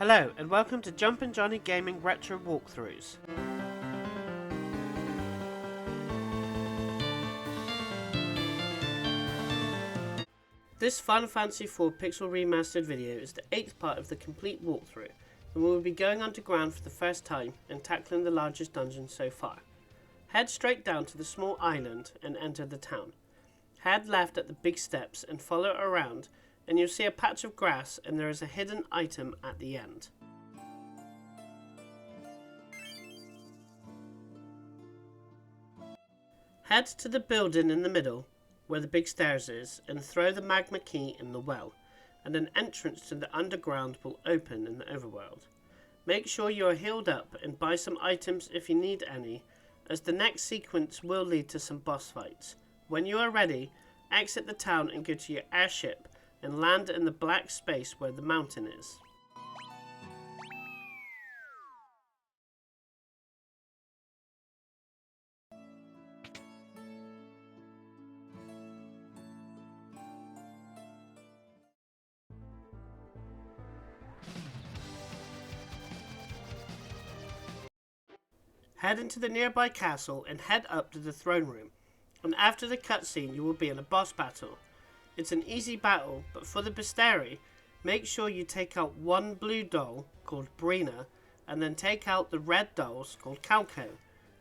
Hello and welcome to Jumpin' Johnny Gaming Retro Walkthroughs. This Final Fantasy IV Pixel Remastered video is the 8th part of the complete walkthrough, and we will be going underground for the first time and tackling the largest dungeon so far. Head straight down to the small island and enter the town. Head left at the big steps and follow around, and you'll see a patch of grass and there is a hidden item at the end. Head to the building in the middle, where the big stairs is, and throw the magma key in the well, and an entrance to the underground will open in the overworld. Make sure you are healed up and buy some items if you need any, as the next sequence will lead to some boss fights. When you are ready, exit the town and go to your airship and land in the black space where the mountain is. Head into the nearby castle and head up to the throne room, and after the cutscene you will be in a boss battle. It's an easy battle, but for the bestiary, make sure you take out one blue doll called Brina, and then take out the red dolls called Calco,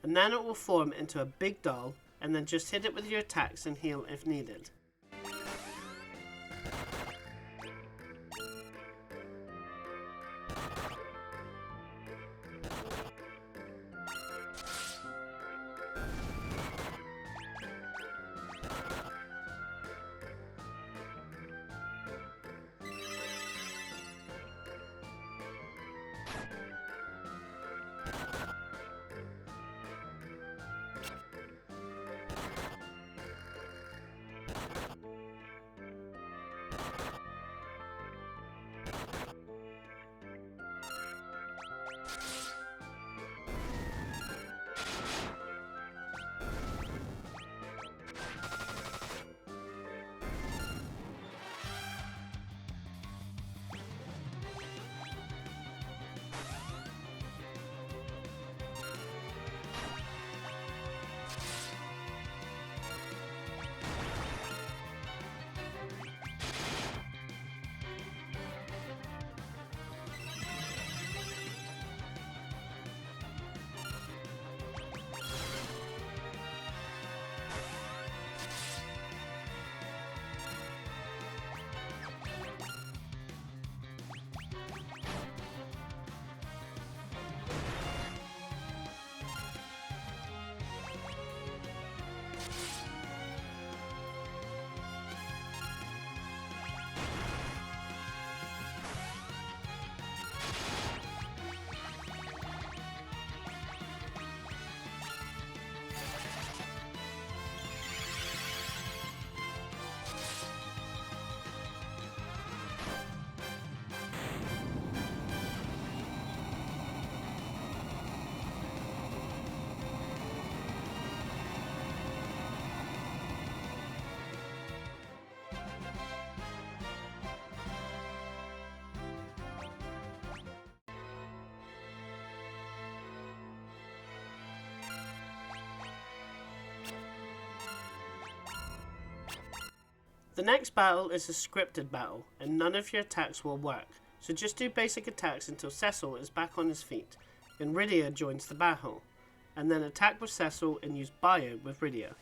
and then it will form into a big doll, and then just hit it with your attacks and heal if needed. The next battle is a scripted battle, and none of your attacks will work, so just do basic attacks until Cecil is back on his feet, and Rydia joins the battle, and then attack with Cecil and use Bio with Rydia.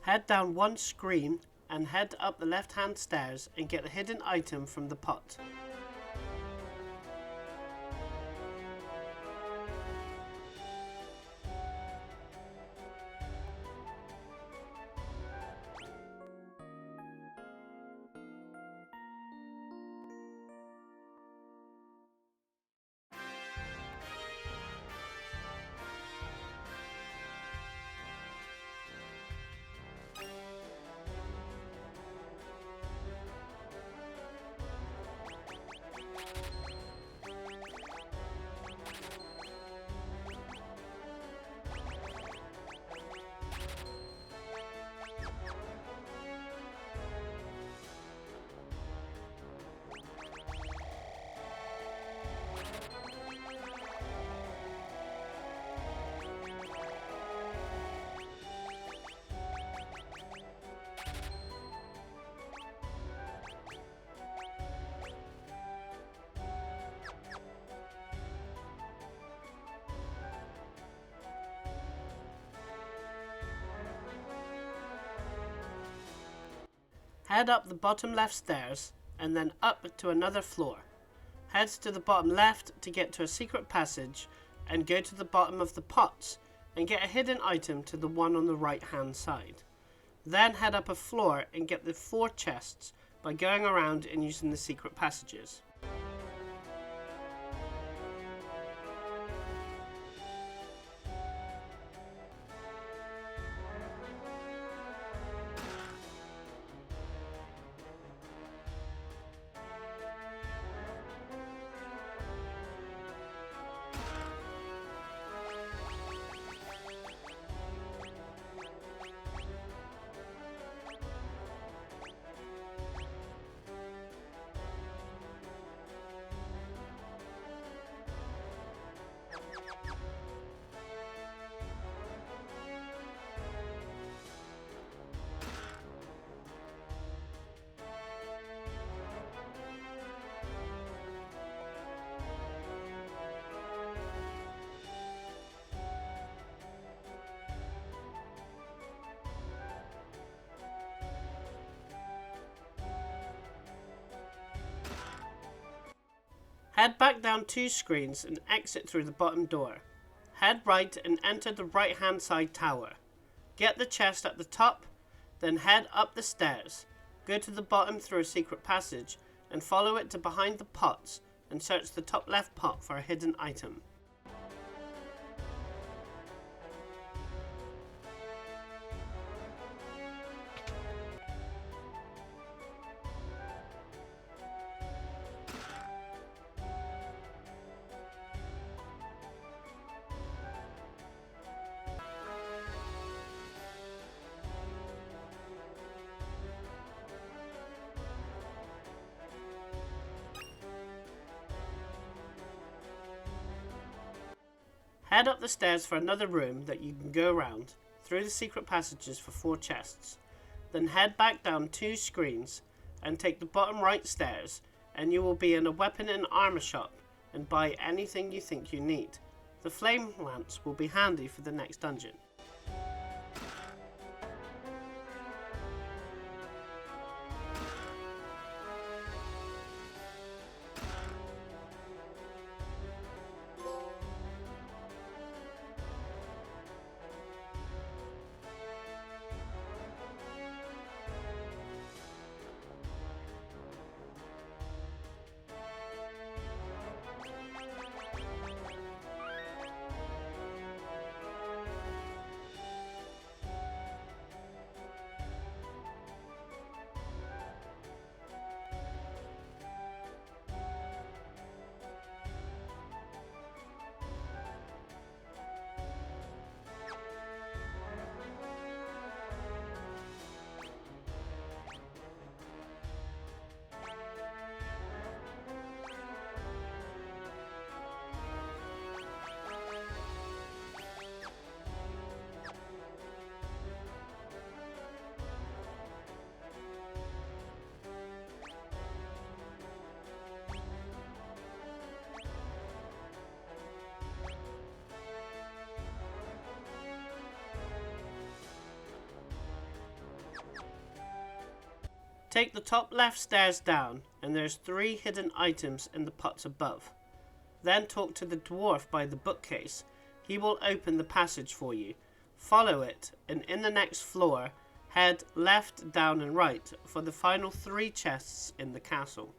Head down one screen and head up the left hand stairs and get the hidden item from the pot. Head up the bottom left stairs and then up to another floor. Head to the bottom left to get to a secret passage and go to the bottom of the pots and get a hidden item to the one on the right hand side. Then head up a floor and get the 4 chests by going around and using the secret passages. Head back down 2 screens and exit through the bottom door. Head right and enter the right hand side tower. Get the chest at the top, then head up the stairs. Go to the bottom through a secret passage and follow it to behind the pots and search the top left pot for a hidden item. Head up the stairs for another room that you can go around, through the secret passages for 4 chests. Then head back down 2 screens and take the bottom right stairs and you will be in a weapon and armor shop and buy anything you think you need. The flame lance will be handy for the next dungeon. Take the top left stairs down, and there's 3 hidden items in the pots above. Then talk to the dwarf by the bookcase. He will open the passage for you. Follow it, and in the next floor, head left, down and right for the final 3 chests in the castle.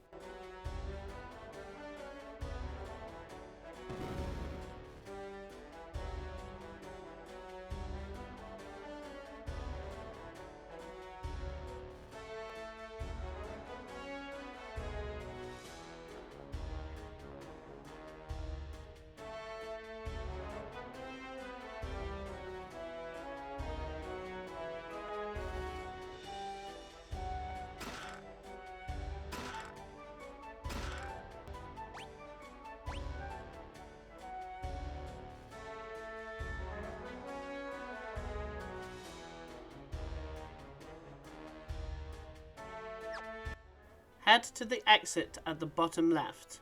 Head to the exit at the bottom left.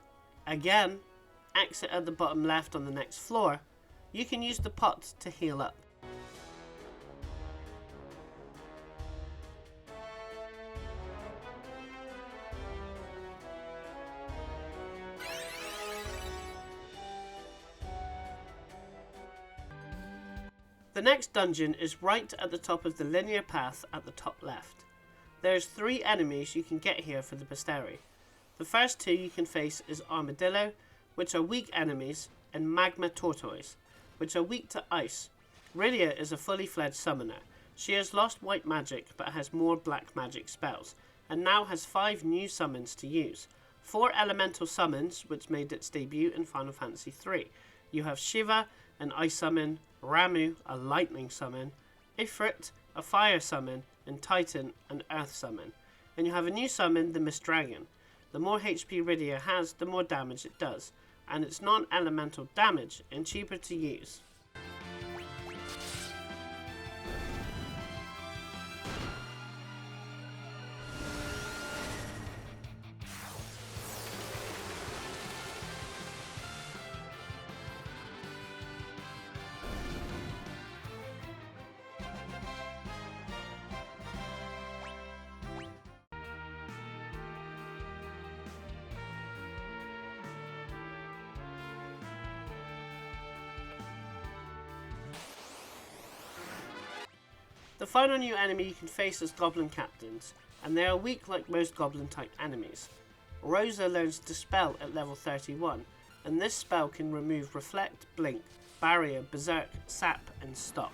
Again, exit at the bottom left on the next floor. You can use the pot to heal up. The next dungeon is right at the top of the linear path at the top left. There's 3 enemies you can get here for the bestiary. The first 2 you can face is Armadillo, which are weak enemies, and Magma Tortoise, which are weak to ice. Rydia is a fully fledged summoner. She has lost white magic but has more black magic spells, and now has 5 new summons to use. 4 elemental summons, which made its debut in Final Fantasy III. You have Shiva, an ice summon, Ramu, a lightning summon, Ifrit, a fire summon, and Titan, an earth summon. And you have a new summon, the Mist Dragon. The more HP Rydia has, the more damage it does, and it's non-elemental damage and cheaper to use. The final new enemy you can face is Goblin Captains, and they are weak like most Goblin type enemies. Rosa learns Dispel at level 31, and this spell can remove Reflect, Blink, Barrier, Berserk, Sap and Stop.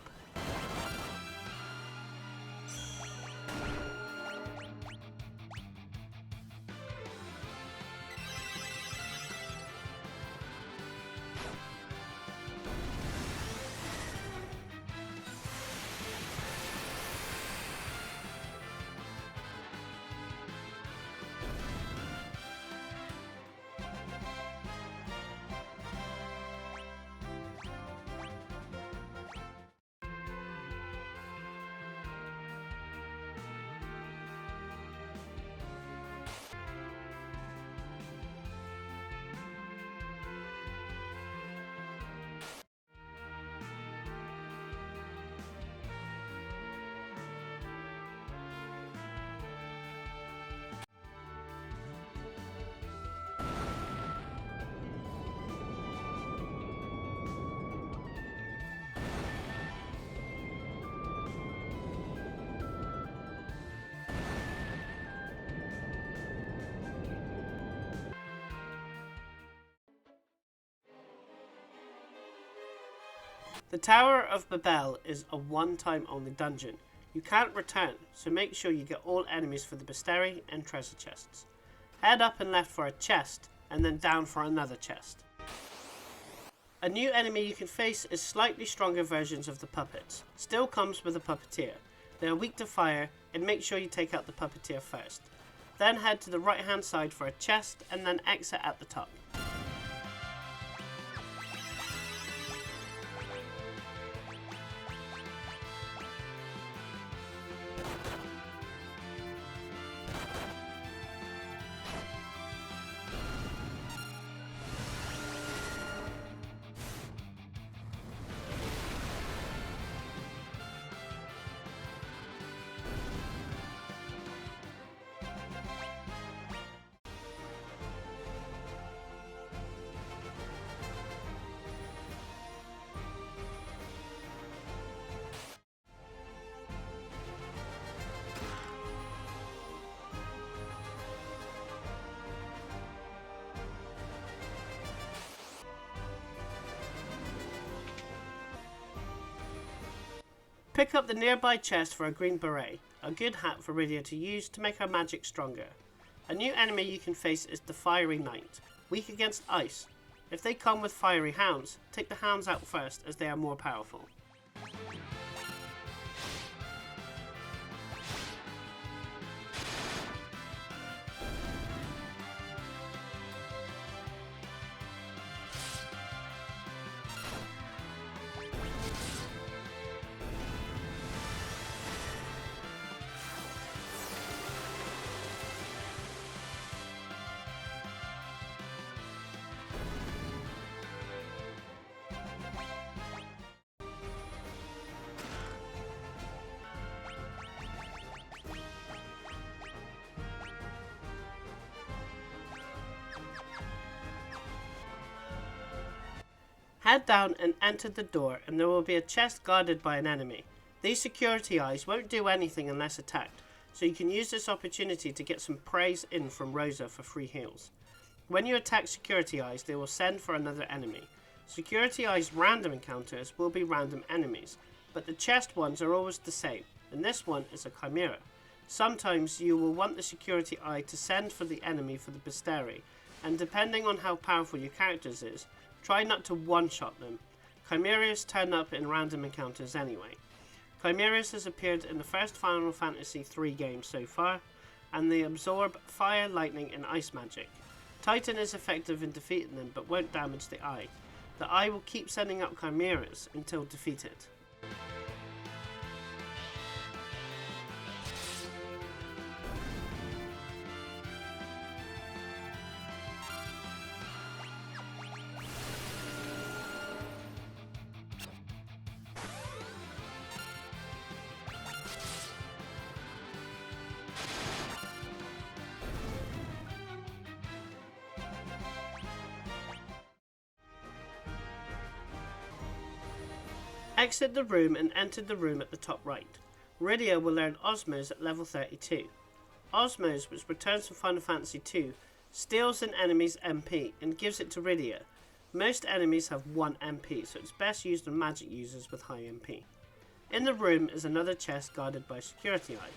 The Tower of Babel is a one-time only dungeon. You can't return, so make sure you get all enemies for the bestiary and treasure chests. Head up and left for a chest, and then down for another chest. A new enemy you can face is slightly stronger versions of the puppets. Still comes with a puppeteer. They are weak to fire, and make sure you take out the puppeteer first. Then head to the right hand side for a chest, and then exit at the top. Pick up the nearby chest for a green beret, a good hat for Rydia to use to make her magic stronger. A new enemy you can face is the Fiery Knight, weak against ice. If they come with fiery hounds, take the hounds out first as they are more powerful. Head down and enter the door and there will be a chest guarded by an enemy. These security eyes won't do anything unless attacked, so you can use this opportunity to get some praise in from Rosa for free heals. When you attack security eyes, they will send for another enemy. Security eyes random encounters will be random enemies, but the chest ones are always the same, and this one is a chimera. Sometimes you will want the security eye to send for the enemy for the bestiary, and depending on how powerful your characters is, try not to one-shot them. Chimeras turn up in random encounters anyway. Chimeras has appeared in the first Final Fantasy III game so far, and they absorb fire, lightning and ice magic. Titan is effective in defeating them but won't damage the eye. The eye will keep sending up chimeras until defeated. Exit the room and enter the room at the top right. Rydia will learn Osmose at level 32. Osmose, which returns from Final Fantasy II, steals an enemy's MP and gives it to Rydia. Most enemies have 1 MP, so it's best used on magic users with high MP. In the room is another chest guarded by Security Eye.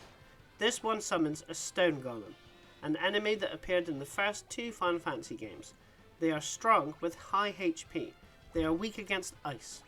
This one summons a Stone Golem, an enemy that appeared in the first 2 Final Fantasy games. They are strong with high HP. They are weak against ice.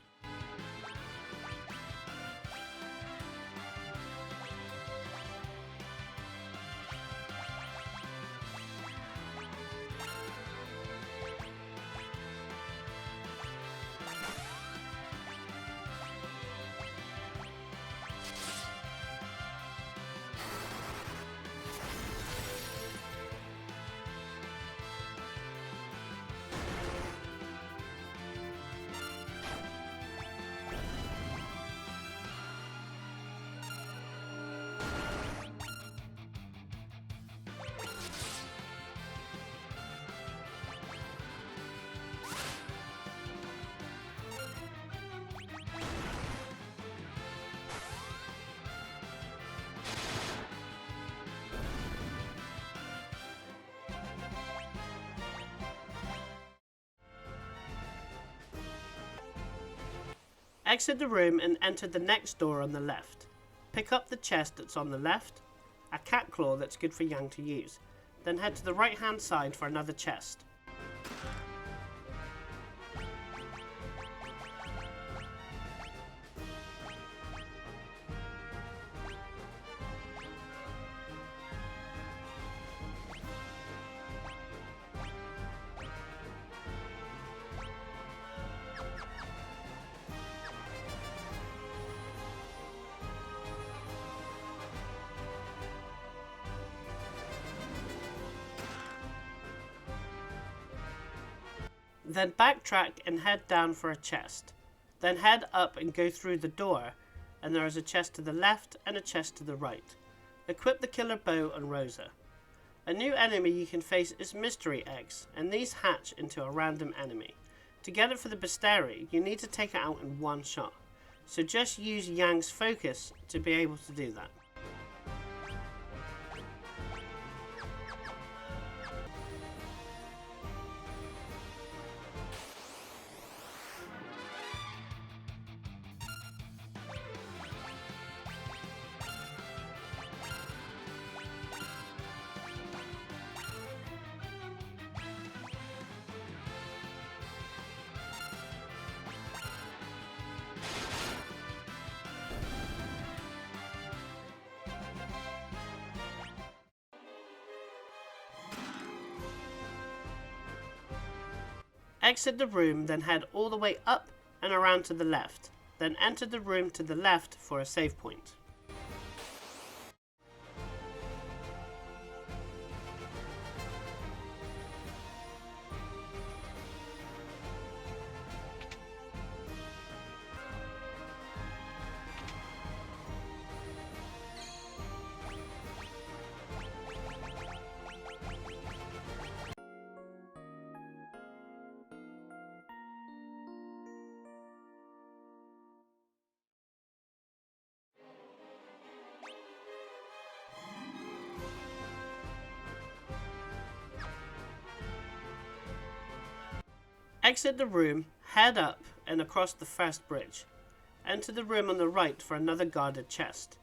Exit the room and enter the next door on the left. Pick up the chest that's on the left, a cat claw that's good for Yang to use. Then head to the right hand side for another chest. Then backtrack and head down for a chest. Then head up and go through the door, and there is a chest to the left and a chest to the right. Equip the killer bow on Rosa. A new enemy you can face is mystery eggs, and these hatch into a random enemy. To get it for the bestiary, you need to take it out in one shot, so just use Yang's focus to be able to do that. Exit the room, then head all the way up and around to the left. Then enter the room to the left for a save point. Exit the room, head up and across the first bridge. Enter the room on the right for another guarded chest.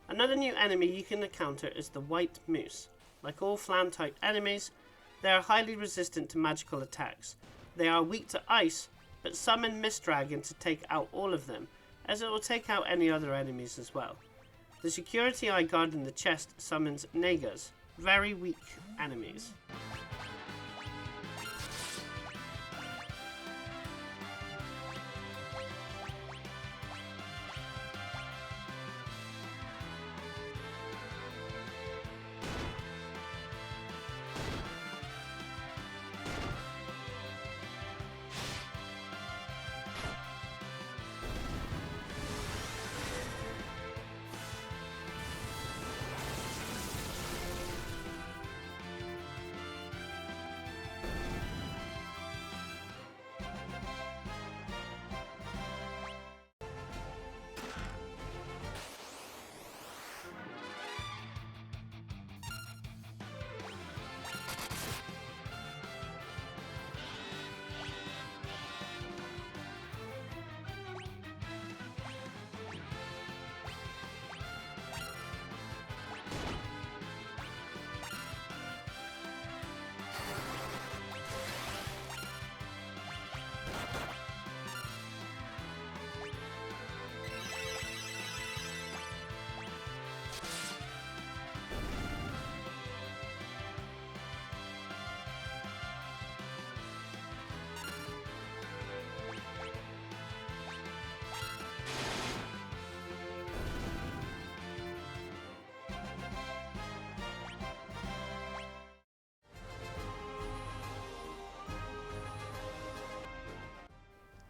Another new enemy you can encounter is the White Moose. Like all Flam type enemies, they are highly resistant to magical attacks. They are weak to ice, but summon Mist Dragon to take out all of them, as it will take out any other enemies as well. The security eye guarding the chest summons Nagas, very weak enemies.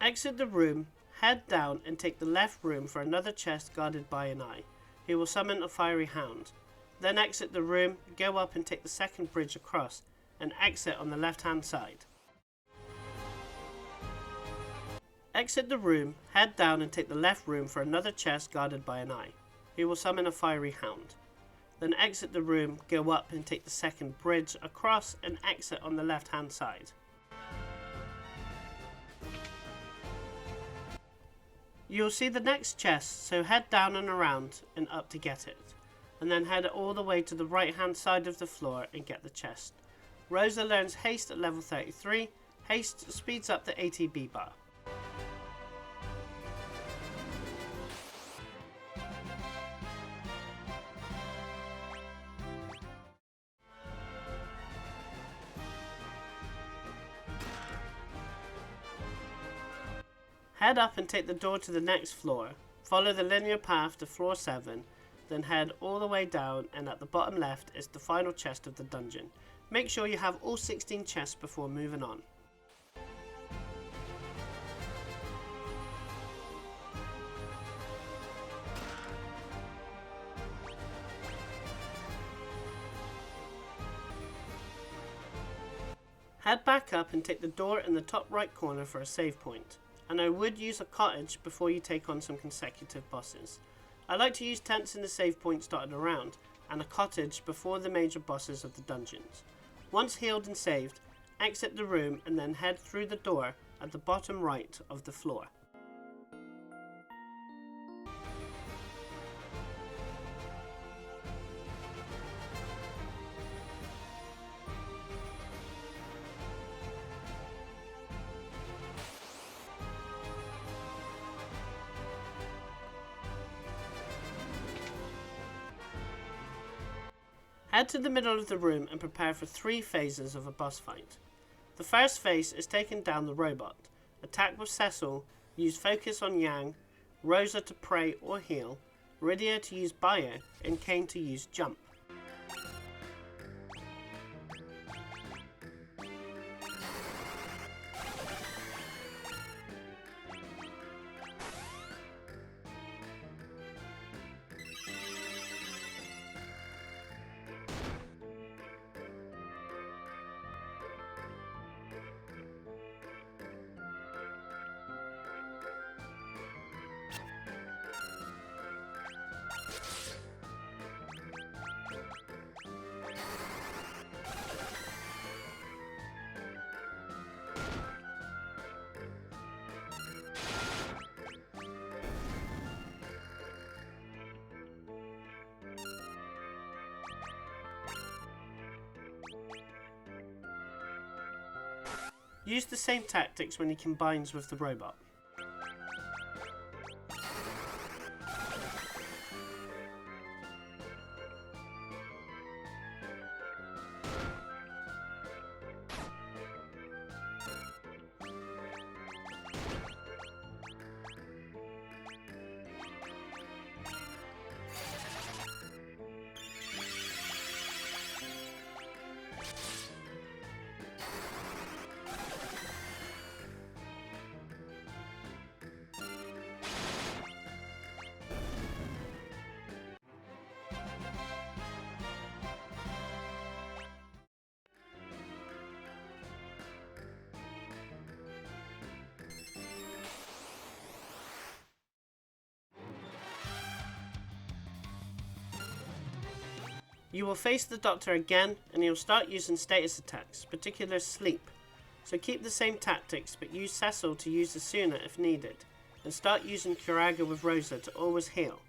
Exit the room, head down and take the left room for another chest guarded by an eye. He will summon a fiery hound. Then exit the room, go up and take the second bridge across, and exit on the left hand side. Exit the room, head down and take the left room for another chest guarded by an eye. He will summon a fiery hound. Then exit the room, go up and take the second bridge across, and exit on the left hand side. You'll see the next chest, so head down and around and up to get it. And then head all the way to the right hand side of the floor and get the chest. Rosa learns haste at level 33. Haste speeds up the ATB bar. Head up and take the door to the next floor. Follow the linear path to floor 7, then head all the way down, and at the bottom left is the final chest of the dungeon. Make sure you have all 16 chests before moving on. Head back up and take the door in the top right corner for a save point. And I would use a cottage before you take on some consecutive bosses. I like to use tents in the save point starting around, and a cottage before the major bosses of the dungeons. Once healed and saved, exit the room and then head through the door at the bottom right of the floor. Head to the middle of the room and prepare for 3 phases of a boss fight. The first phase is taking down the robot. Attack with Cecil, use focus on Yang, Rosa to pray or heal, Rydia to use bio, and Kane to use jump. Use the same tactics when he combines with the robot. You will face the Doctor again, and he'll start using status attacks, particularly sleep. So keep the same tactics, but use Cecil to use Asuna if needed, and start using Kuraga with Rosa to always heal,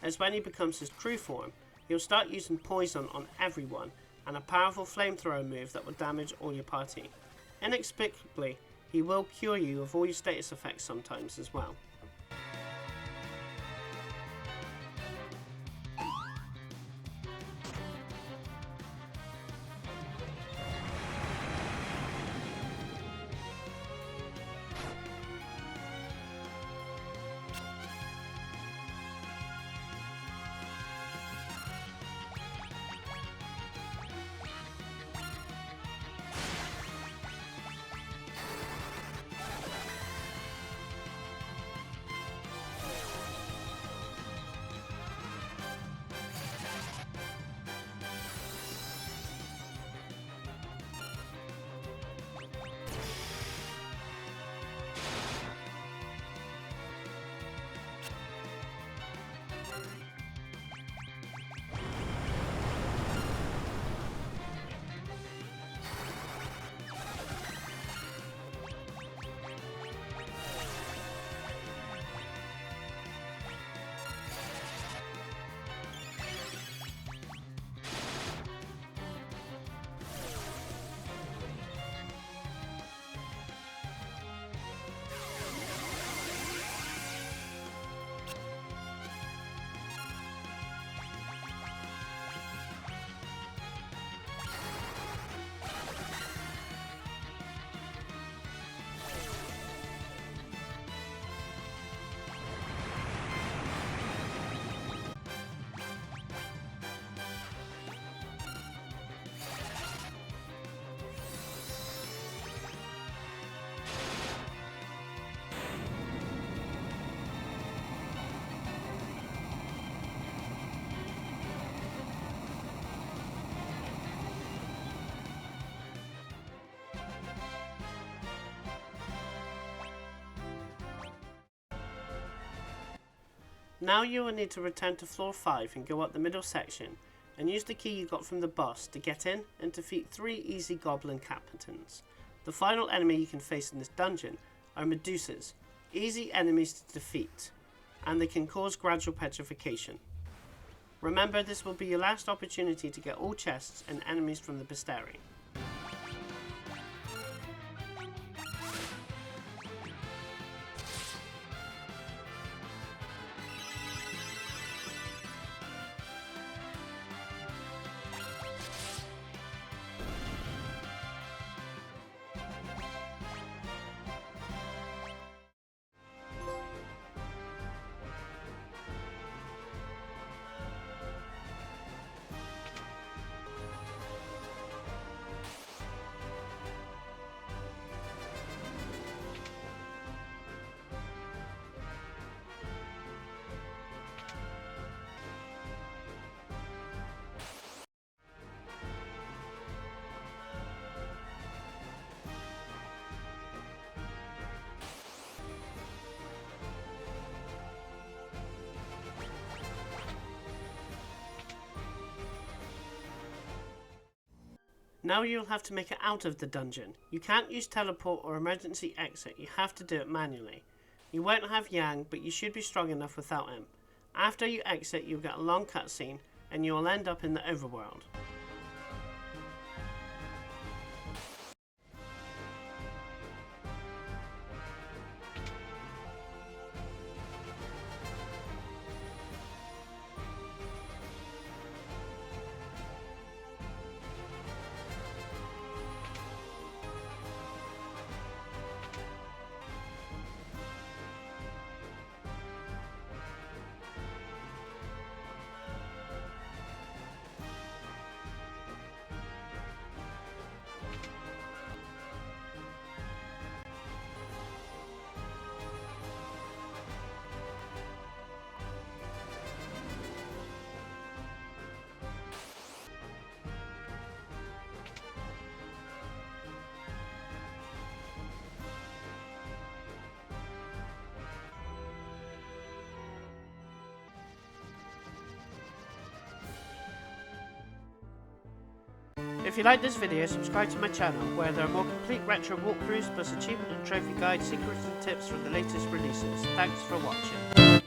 as when he becomes his true form, he'll start using poison on everyone, and a powerful flamethrower move that will damage all your party. Inexplicably, he will cure you of all your status effects sometimes as well. Now you will need to return to floor 5 and go up the middle section, and use the key you got from the boss to get in and defeat 3 easy goblin captains. The final enemy you can face in this dungeon are Medusas, easy enemies to defeat, and they can cause gradual petrification. Remember, this will be your last opportunity to get all chests and enemies from the bestiary. Now you'll have to make it out of the dungeon. You can't use teleport or emergency exit, you have to do it manually. You won't have Yang, but you should be strong enough without him. After you exit, you'll get a long cutscene, and you will end up in the overworld. If you like this video, subscribe to my channel, where there are more complete retro walkthroughs plus achievement and trophy guides, secrets and tips from the latest releases. Thanks for watching.